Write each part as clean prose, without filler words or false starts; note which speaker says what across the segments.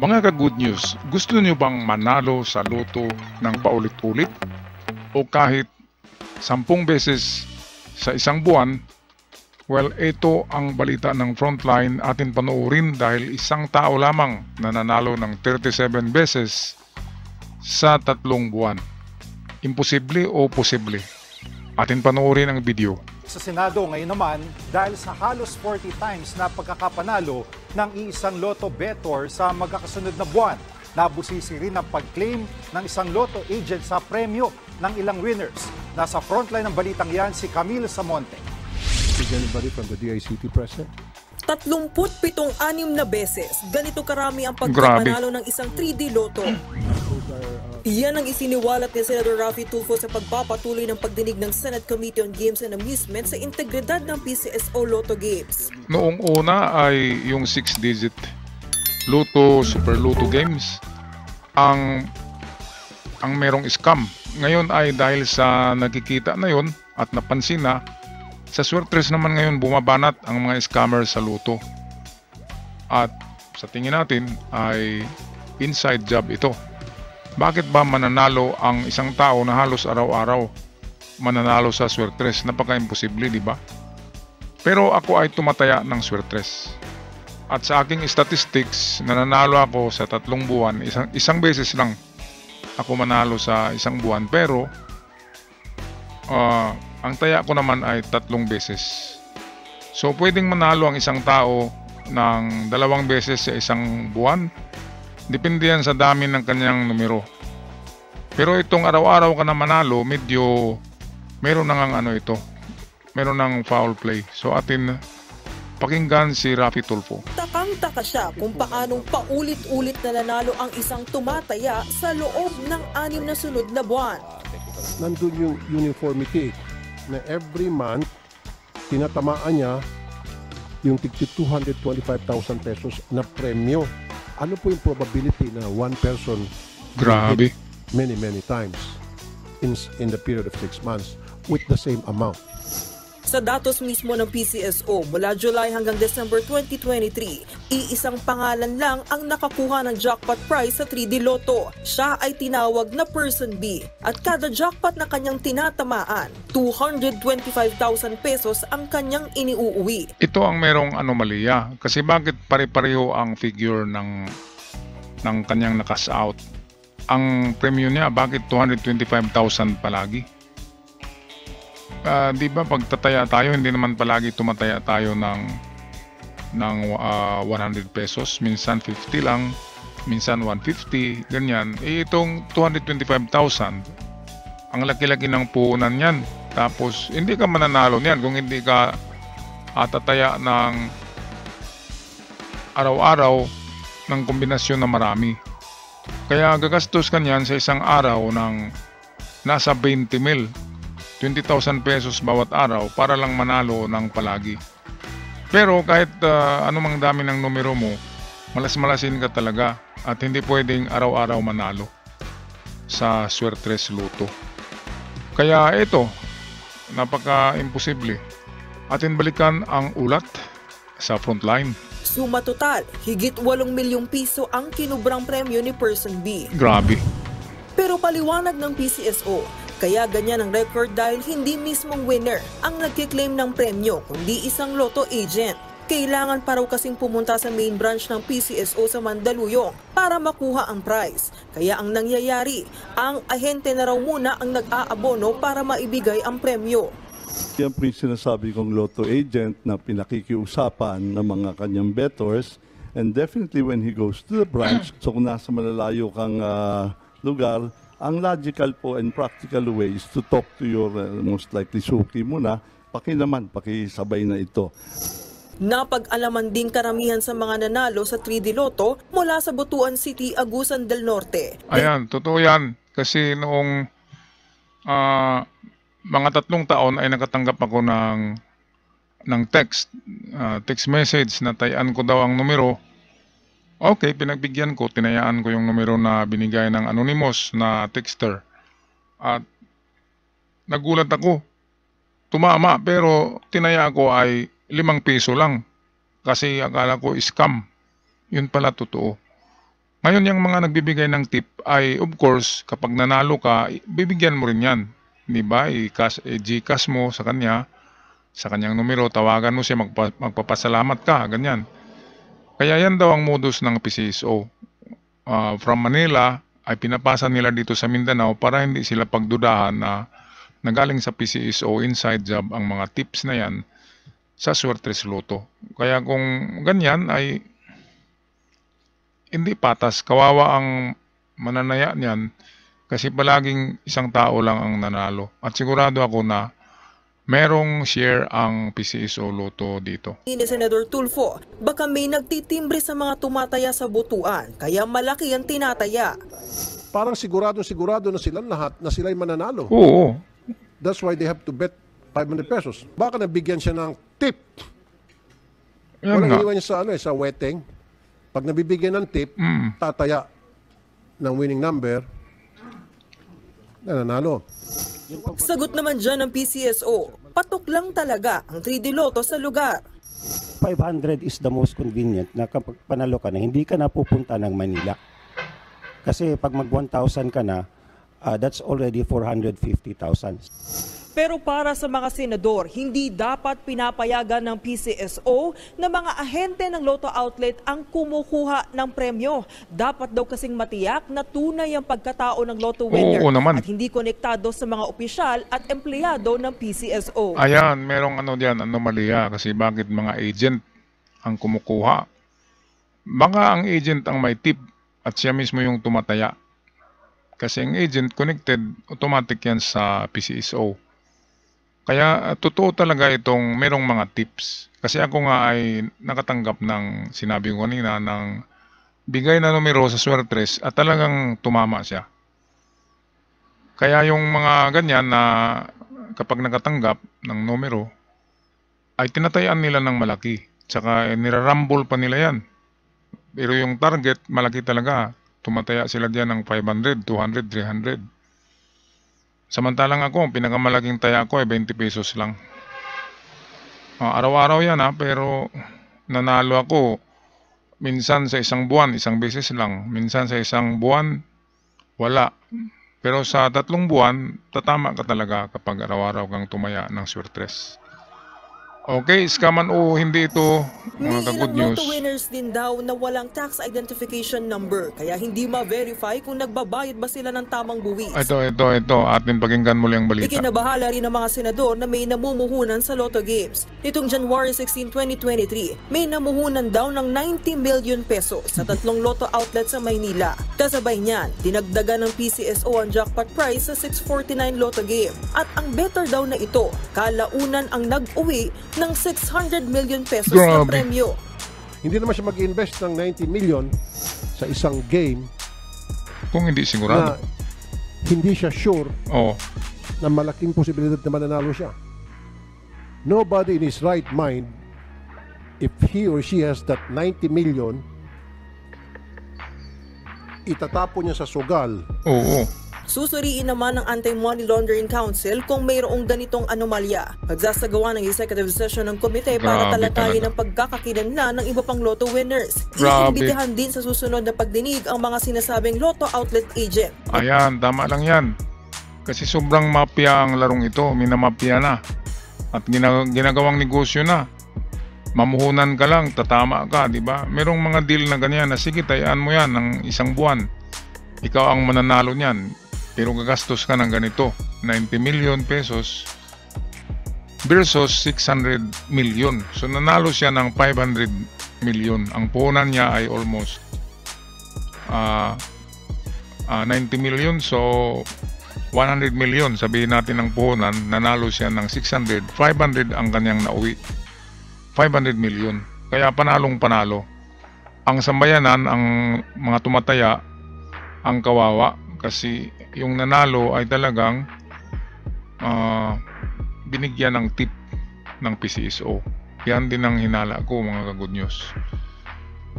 Speaker 1: Mga ka-good news, gusto niyo bang manalo sa loto ng paulit-ulit? O kahit 10 beses sa isang buwan? Well, ito ang balita ng Frontline atin panoorin dahil isang tao lamang nananalo ng 37 beses sa 3 buwan. Imposible o posible? Atin panoorin ang video.
Speaker 2: Sa Senado ngayon naman, dahil sa halos 40 times na pagkakapanalo ng iisang loto bettor sa magkakasunod na buwan, nabusisi rin ang pag-claim ng isang loto agent sa premyo ng ilang winners. Nasa frontline ng balitang yan si Camille Samonte.
Speaker 3: Is anybody from the DICT present?
Speaker 4: 37 na beses, ganito karami ang pagkapanalo ng isang 3D Lotto. Iyan ang isiniwalat ni Senator Raffy Tulfo sa pagpapatuloy ng pagdinig ng Senate Committee on Games and Amusement sa integridad ng PCSO Lotto Games.
Speaker 1: Noong una ay yung 6-digit Lotto, Super Lotto Games ang merong scam. Ngayon ay dahil sa nakikita na yon at napansin na, sa Swertres naman ngayon bumabanat ang mga scammer sa Lotto. At sa tingin natin ay inside job ito. Bakit ba mananalo ang isang tao na halos araw-araw mananalo sa Swertres? Napaka-imposible, di ba? Pero ako ay tumataya ng Swertres. At sa aking statistics, nananalo ako sa 3 buwan. Isang beses lang ako manalo sa isang buwan. Pero ang taya ko naman ay 3 beses. So pwedeng manalo ang isang tao ng 2 beses sa isang buwan. Depende yan sa dami ng kanyang numero. Pero itong araw-araw ka na manalo, medyo meron nang ito. Meron ng foul play. So atin pakinggan si Raffy Tulfo.
Speaker 4: Takang-taka siya kung paanong paulit-ulit na nanalo ang isang tumataya sa loob ng 6 na sunod na buwan.
Speaker 3: Nandun yung uniformity na every month, tinatamaan niya yung tigti 225,000 pesos na premyo. Ano po yung probability na one person
Speaker 1: Grabe.
Speaker 3: many times in the period of 6 months with the same amount?
Speaker 4: Sa datos mismo ng PCSO, mula July hanggang December 2023, iisang pangalan lang ang nakakuha ng jackpot prize sa 3D Lotto. Siya ay tinawag na Person B at kada jackpot na kanyang tinatamaan, 225,000 pesos ang kanyang iniuuwi.
Speaker 1: Ito ang merong anomalya. Kasi bakit pare-pareho ang figure ng kanyang nakas out? Ang premium niya, bakit 225,000 palagi? Di ba pagtataya tayo, hindi naman palagi tumataya tayo ng 100 pesos, minsan 50 lang, minsan 150, ganyan. Itong 225,000, ang laki-laki ng puhunan yan. Tapos hindi ka mananalo niyan kung hindi ka tataya ng araw-araw ng kombinasyon na marami. Kaya gagastos ka niyan sa isang araw ng nasa 20 mil. 20,000 pesos bawat araw para lang manalo ng palagi. Pero kahit anumang dami ng numero mo, malas-malasin ka talaga at hindi pwedeng araw-araw manalo sa Swertres Lotto. Kaya ito, napaka-imposible. Atin balikan ang ulat sa Frontline.
Speaker 4: Suma total, higit 8 milyong piso ang kinubrang premyo ni Person B.
Speaker 1: Grabe.
Speaker 4: Pero paliwanag ng PCSO, kaya ganyan ang record dahil hindi mismong winner ang nagkiklaim ng premyo kundi isang lotto agent. Kailangan pa raw kasing pumunta sa main branch ng PCSO sa Mandaluyong para makuha ang prize. Kaya ang nangyayari, ang ahente na raw muna ang nag-aabono para maibigay ang premyo.
Speaker 5: Yan po yung sinasabi kong lotto agent na pinakikiusapan ng mga kanyang bettors. And definitely when he goes to the branch, so kung nasa malalayo kang lugar, ang logical po and practical way is to talk to your most likely suki muna, pakisabay na ito.
Speaker 4: Napag-alaman din karamihan sa mga nanalo sa 3D Lotto mula sa Butuan City, Agusan del Norte.
Speaker 1: Ayan, totoo yan. Kasi noong mga 3 taon ay nakatanggap ako ng text message na tayaan ko daw ang numero. Okay, pinagbigyan ko, tinayaan ko yung numero na binigay ng anonymous na texter. At nagulat ako. Tumama, pero tinaya ko ay 5 piso lang. Kasi akala ko scam. Yun pala totoo. Ngayon, yung mga nagbibigay ng tip ay, of course, kapag nanalo ka, bibigyan mo rin yan. Di ba? I-Gcash mo sa kanya, sa kanyang numero, tawagan mo siya, magpapasalamat ka, ganyan. Kaya yan daw ang modus ng PCSO. From Manila, ay pinapasa nila dito sa Mindanao para hindi sila pagdudahan na nagaling sa PCSO inside job ang mga tips na yan sa Suertes Lotto. Kaya kung ganyan ay hindi patas, kawawa ang mananaya niyan kasi palaging isang tao lang ang nanalo. At sigurado ako na merong share ang PCSO Lotto dito.
Speaker 4: Ni Senador Tulfo, baka may nagtitimbre sa mga tumataya sa butuan, kaya malaki ang tinataya.
Speaker 3: Parang sigurado na silang lahat na sila'y mananalo.
Speaker 1: Oo.
Speaker 3: That's why they have to bet 500 pesos. Baka nabigyan siya ng tip.
Speaker 1: Yan
Speaker 3: Walang
Speaker 1: nga.
Speaker 3: iwan niya sa wedding. Pag nabibigyan ng tip, tataya ng winning number, nananalo.
Speaker 4: Sagot naman dyan ng PCSO, patok lang talaga ang 3D Lotto sa lugar.
Speaker 6: 500 is the most convenient na kapag panalo ka na, hindi ka na pupunta ng Manila. Kasi pag mag 1,000 ka na, that's already 450,000.
Speaker 4: Pero para sa mga senador, hindi dapat pinapayagan ng PCSO na mga ahente ng Lotto outlet ang kumukuha ng premyo. Dapat daw kasing matiyak na tunay ang pagkatao ng Lotto winner at hindi konektado sa mga opisyal at empleyado ng PCSO.
Speaker 1: Ayan, merong anomalya kasi bakit mga agent ang kumukuha. Baka ang agent ang may tip at siya mismo yung tumataya. Kasi ang agent connected, automatic yan sa PCSO. Kaya totoo talaga itong merong mga tips. Kasi ako nga ay nakatanggap ng, sinabi ko kanina, ng bigay na numero sa Suertes at talagang tumama siya. Kaya yung mga ganyan na kapag nakatanggap ng numero, ay tinatayaan nila ng malaki. Tsaka nirarumble pa nila yan. Pero yung target, malaki talaga. Tumataya sila diyan ng 500, 200, 300. Samantalang ako, pinakamalaking taya ko ay 20 pesos lang. Araw-araw yan pero nanalo ako minsan sa isang buwan, isang beses lang. Minsan sa isang buwan, wala. Pero sa 3 buwan, tatama ka talaga kapag araw-araw kang tumaya ng Suertes. Okay, scam o hindi ito, mga ka-good news.
Speaker 4: Lotto winners din daw na walang tax identification number, kaya hindi ma-verify kung nagbabayad ba sila ng tamang buwis.
Speaker 1: Ito. Atin pakinggan muli ang balita.
Speaker 4: Ikinabahala rin ng mga senador na may namumuhunan sa Lotto Games. Nitong January 16, 2023, may namuhunan daw ng 90 million pesos sa 3 Lotto outlets sa Maynila. Kasabay niyan, dinagdagan ng PCSO ang jackpot price sa 649 Lotto game. At ang better daw na ito, kalaunan ang nag-uwi ng 600 million pesos na premyo.
Speaker 3: Hindi naman siya mag-invest ng 90 million sa isang game
Speaker 1: kung hindi sigurado.
Speaker 3: Na hindi siya sure
Speaker 1: Oo.
Speaker 3: na malaking posibilidad na mananalo siya. Nobody in his right mind, if he or she has that 90 million, itatapon niya sa sugal.
Speaker 1: Oo.
Speaker 4: Susuriin naman ng Anti-Money Laundering Council kung mayroong ganitong anomalya. Pagsasagawa ng executive session ng komite para talakayin ang pagkakakilanlan ng iba pang Lotto winners. Iimbitahan din sa susunod na pagdinig ang mga sinasabing Lotto outlet agent.
Speaker 1: Ayan, tama lang yan. Kasi sobrang mafia ang larong ito. Minamafia na. At ginagawang negosyo na. Mamuhunan ka lang, tatama ka, di ba? Merong mga deal na ganyan na sige, tayaan mo yan ng isang buwan. Ikaw ang mananalo niyan. Pero gagastos ka ng ganito, 90 million pesos versus 600 million. So nanalo siya ng 500 million. Ang puhunan niya ay almost 90 million. So 100 million, sabihin natin ang puhunan, nanalo siya ng 600. 500 ang kanyang nauwi. 500 million. Kaya panalong panalo. Ang sambayanan, ang mga tumataya, ang kawawa. Kasi yung nanalo ay talagang binigyan ng tip ng PCSO. Yan din ang hinala ko, mga ka-good news.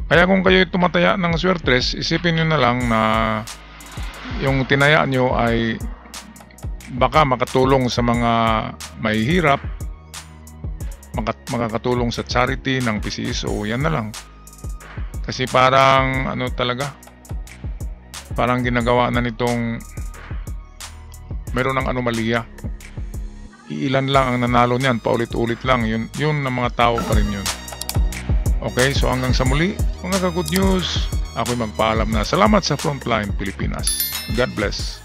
Speaker 1: Kaya kung kayo tumataya ng Suertes, isipin nyo na lang na yung tinaya nyo ay baka makatulong sa mga mahihirap, makakatulong sa charity ng PCSO. Yan na lang. Kasi parang talaga, Parang ginagawa na nitong meron ng anomalya. Iilan lang ang nanalo niyan, paulit-ulit lang. Yun ng mga tao pa rin yun. Okay, so hanggang sa muli, mga ka-good news, ako'y magpaalam na. Salamat sa Frontline Pilipinas. God bless.